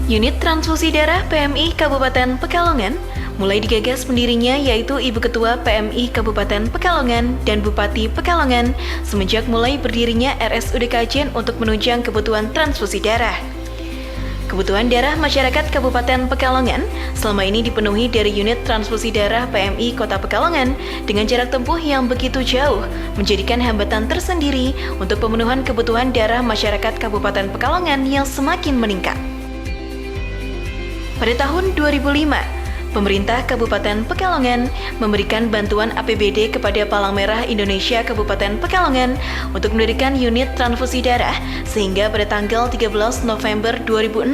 Unit Transfusi Darah PMI Kabupaten Pekalongan mulai digagas pendirinya yaitu Ibu Ketua PMI Kabupaten Pekalongan dan Bupati Pekalongan semenjak mulai berdirinya RSUD Kajen untuk menunjang kebutuhan transfusi darah. Kebutuhan darah masyarakat Kabupaten Pekalongan selama ini dipenuhi dari unit transfusi darah PMI Kota Pekalongan dengan jarak tempuh yang begitu jauh, menjadikan hambatan tersendiri untuk pemenuhan kebutuhan darah masyarakat Kabupaten Pekalongan yang semakin meningkat. Pada tahun 2005, pemerintah Kabupaten Pekalongan memberikan bantuan APBD kepada Palang Merah Indonesia Kabupaten Pekalongan untuk mendirikan unit transfusi darah sehingga pada tanggal 13 November 2006,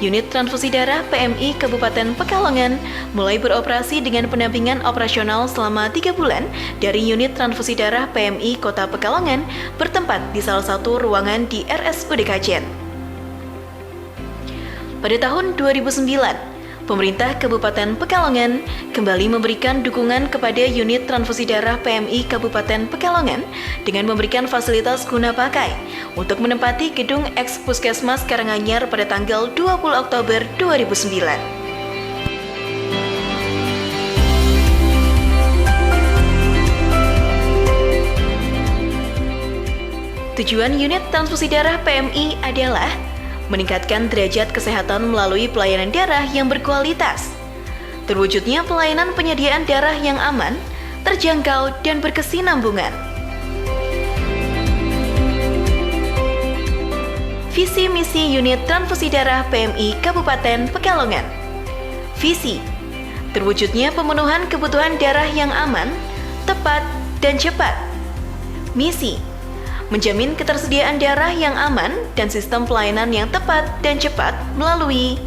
unit transfusi darah PMI Kabupaten Pekalongan mulai beroperasi dengan pendampingan operasional selama 3 bulan dari unit transfusi darah PMI Kota Pekalongan bertempat di salah satu ruangan di RSUD Kajen. Pada tahun 2009, pemerintah Kabupaten Pekalongan kembali memberikan dukungan kepada unit transfusi darah PMI Kabupaten Pekalongan dengan memberikan fasilitas guna pakai untuk menempati gedung eks-Puskesmas Karanganyar pada tanggal 20 Oktober 2009. Tujuan unit transfusi darah PMI adalah meningkatkan derajat kesehatan melalui pelayanan darah yang berkualitas, terwujudnya pelayanan penyediaan darah yang aman, terjangkau, dan berkesinambungan. Visi misi unit transfusi darah PMI Kabupaten Pekalongan. Visi, terwujudnya pemenuhan kebutuhan darah yang aman, tepat, dan cepat. Misi, menjamin ketersediaan darah yang aman dan sistem pelayanan yang tepat dan cepat melalui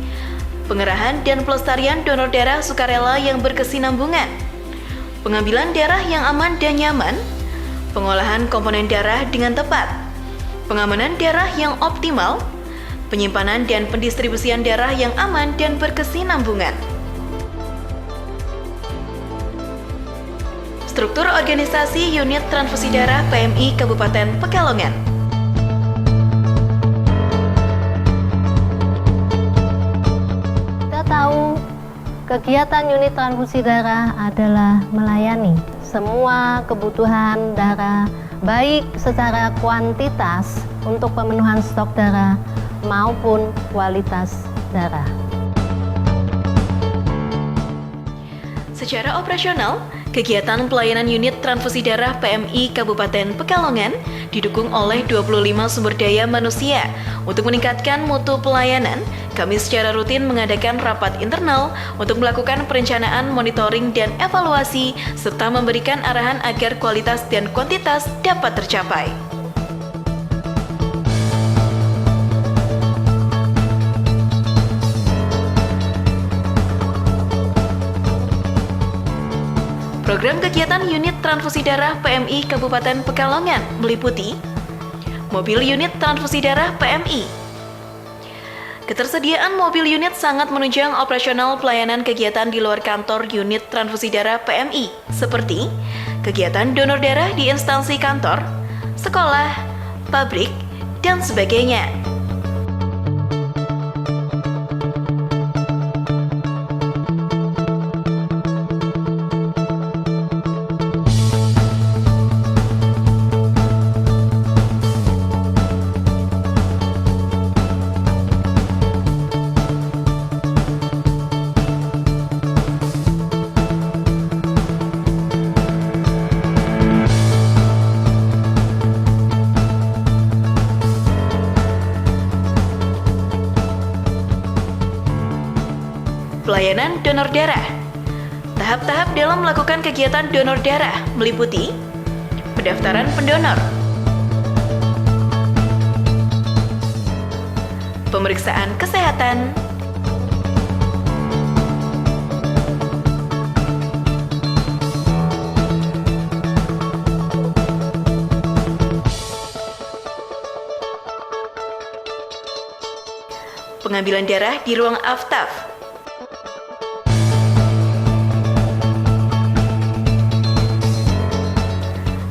pengerahan dan pelestarian donor darah sukarela yang berkesinambungan, pengambilan darah yang aman dan nyaman, pengolahan komponen darah dengan tepat, pengamanan darah yang optimal, penyimpanan dan pendistribusian darah yang aman dan berkesinambungan. Struktur organisasi unit transfusi darah PMI Kabupaten Pekalongan. Kita tahu kegiatan unit transfusi darah adalah melayani semua kebutuhan darah, baik secara kuantitas untuk pemenuhan stok darah maupun kualitas darah. Secara operasional, kegiatan pelayanan unit transfusi darah PMI Kabupaten Pekalongan didukung oleh 25 sumber daya manusia. Untuk meningkatkan mutu pelayanan, kami secara rutin mengadakan rapat internal untuk melakukan perencanaan, monitoring, dan evaluasi, serta memberikan arahan agar kualitas dan kuantitas dapat tercapai. Program kegiatan unit transfusi darah PMI Kabupaten Pekalongan meliputi mobil unit transfusi darah PMI. Ketersediaan mobil unit sangat menunjang operasional pelayanan kegiatan di luar kantor unit transfusi darah PMI, seperti kegiatan donor darah di instansi kantor, sekolah, pabrik, dan sebagainya. Pelayanan donor darah. Tahap-tahap dalam melakukan kegiatan donor darah meliputi pendaftaran pendonor, pemeriksaan kesehatan, pengambilan darah di ruang aftaf,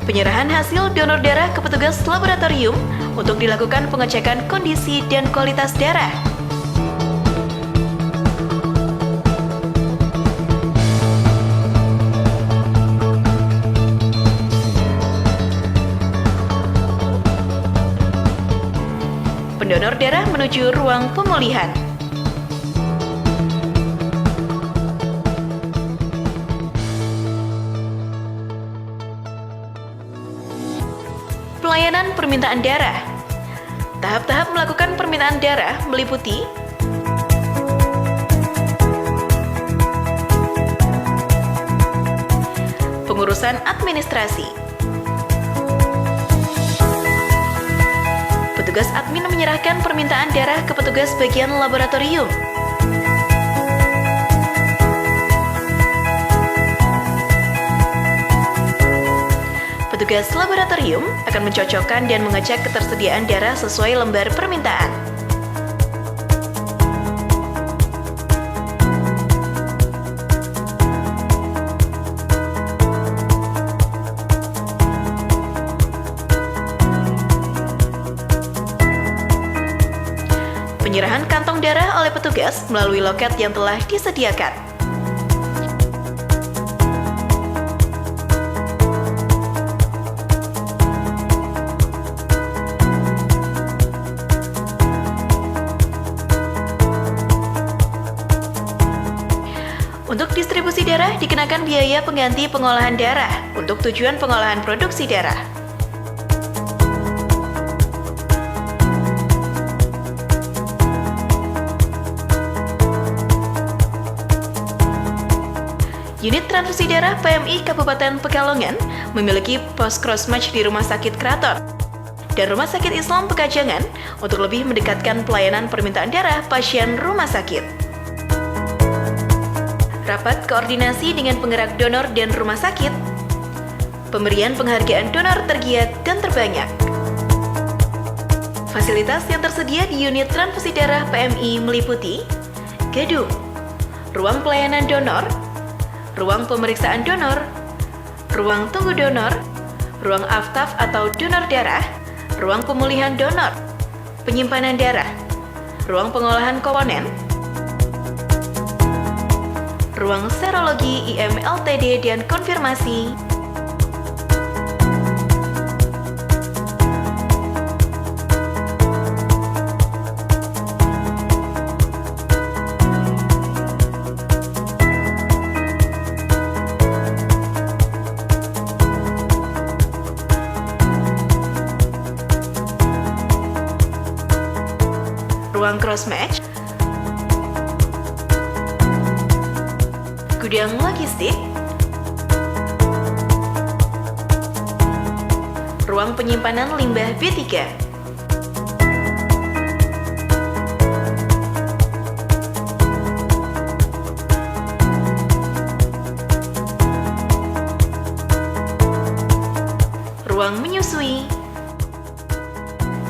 penyerahan hasil donor darah ke petugas laboratorium untuk dilakukan pengecekan kondisi dan kualitas darah. pendonor darah menuju ruang pemulihan. Pelayanan permintaan darah. Tahap-tahap melakukan permintaan darah meliputi pengurusan administrasi. Petugas admin menyerahkan permintaan darah ke petugas bagian laboratorium. Petugas laboratorium akan mencocokkan dan mengecek ketersediaan darah sesuai lembar permintaan. Penyerahan kantong darah oleh petugas melalui loket yang telah disediakan. Untuk distribusi darah dikenakan biaya pengganti pengolahan darah untuk tujuan pengolahan produksi darah. Unit transfusi darah PMI Kabupaten Pekalongan memiliki pos crossmatch di Rumah Sakit Kraton dan Rumah Sakit Islam Pekajangan untuk lebih mendekatkan pelayanan permintaan darah pasien rumah sakit. Rapat koordinasi dengan penggerak donor dan rumah sakit, pemberian penghargaan donor tergiat dan terbanyak. Fasilitas yang tersedia di unit transfusi darah PMI meliputi gedung, ruang pelayanan donor, ruang pemeriksaan donor, ruang tunggu donor, ruang aftaf atau donor darah, ruang pemulihan donor, penyimpanan darah, ruang pengolahan komponen, ruang serologi IM LTD dan konfirmasi, ruang crossmatch, gudang logistik, ruang penyimpanan limbah B3, ruang menyusui,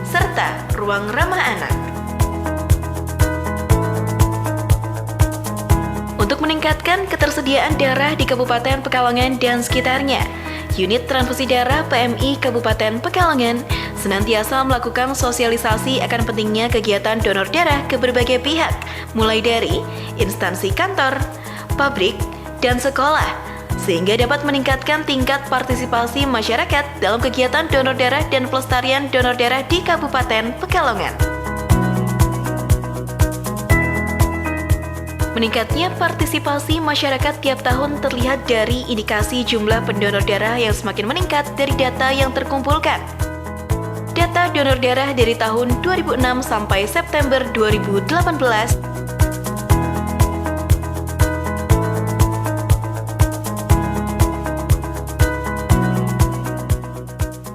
serta ruang ramah anak. Untuk meningkatkan ketersediaan darah di Kabupaten Pekalongan dan sekitarnya, Unit Transfusi Darah PMI Kabupaten Pekalongan senantiasa melakukan sosialisasi akan pentingnya kegiatan donor darah ke berbagai pihak, mulai dari instansi kantor, pabrik, dan sekolah, sehingga dapat meningkatkan tingkat partisipasi masyarakat dalam kegiatan donor darah dan pelestarian donor darah di Kabupaten Pekalongan. Meningkatnya partisipasi masyarakat tiap tahun terlihat dari indikasi jumlah pendonor darah yang semakin meningkat dari data yang terkumpulkan. Data donor darah dari tahun 2006 sampai September 2018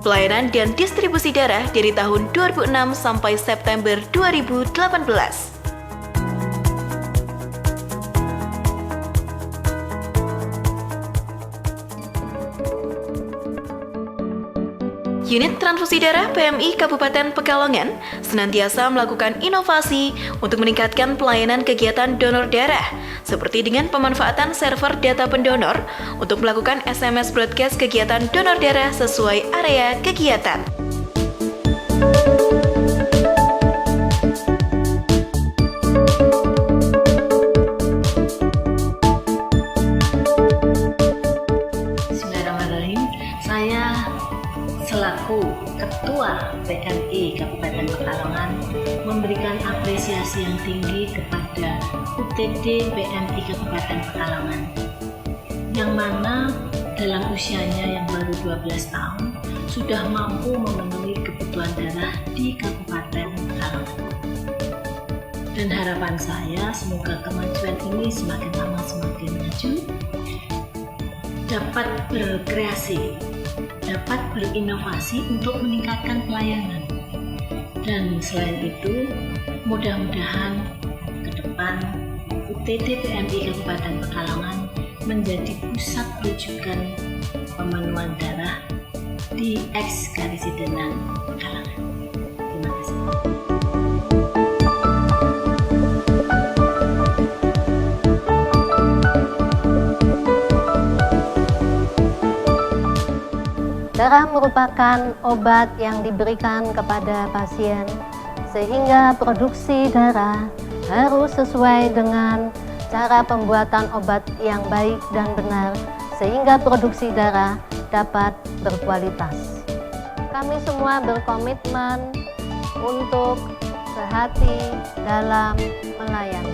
pelayanan dan distribusi darah dari tahun 2006 sampai September 2018. Unit Transfusi Darah PMI Kabupaten Pekalongan senantiasa melakukan inovasi untuk meningkatkan pelayanan kegiatan donor darah, seperti dengan pemanfaatan server data pendonor untuk melakukan SMS broadcast kegiatan donor darah sesuai area kegiatan. Bismillahirrahmanirrahim. Saya selaku Ketua PMI Kabupaten Kabupaten Pekalongan memberikan apresiasi yang tinggi kepada UTD PMI Kabupaten Pekalongan, yang mana dalam usianya yang baru 12 tahun sudah mampu memenuhi kebutuhan darah di Kabupaten Pekalongan. Dan harapan saya semoga kemajuan ini semakin lama semakin maju, dapat berkreasi, dapat berinovasi untuk meningkatkan pelayanan. Dan selain itu, mudah-mudahan ke depan UTD PMI Kabupaten Pekalongan menjadi pusat rujukan pemenuhan darah di Eks-Karisidenan Pekalongan. Terima kasih. Darah merupakan obat yang diberikan kepada pasien, sehingga produksi darah harus sesuai dengan cara pembuatan obat yang baik dan benar, sehingga produksi darah dapat berkualitas. Kami semua berkomitmen untuk sehati dalam melayani.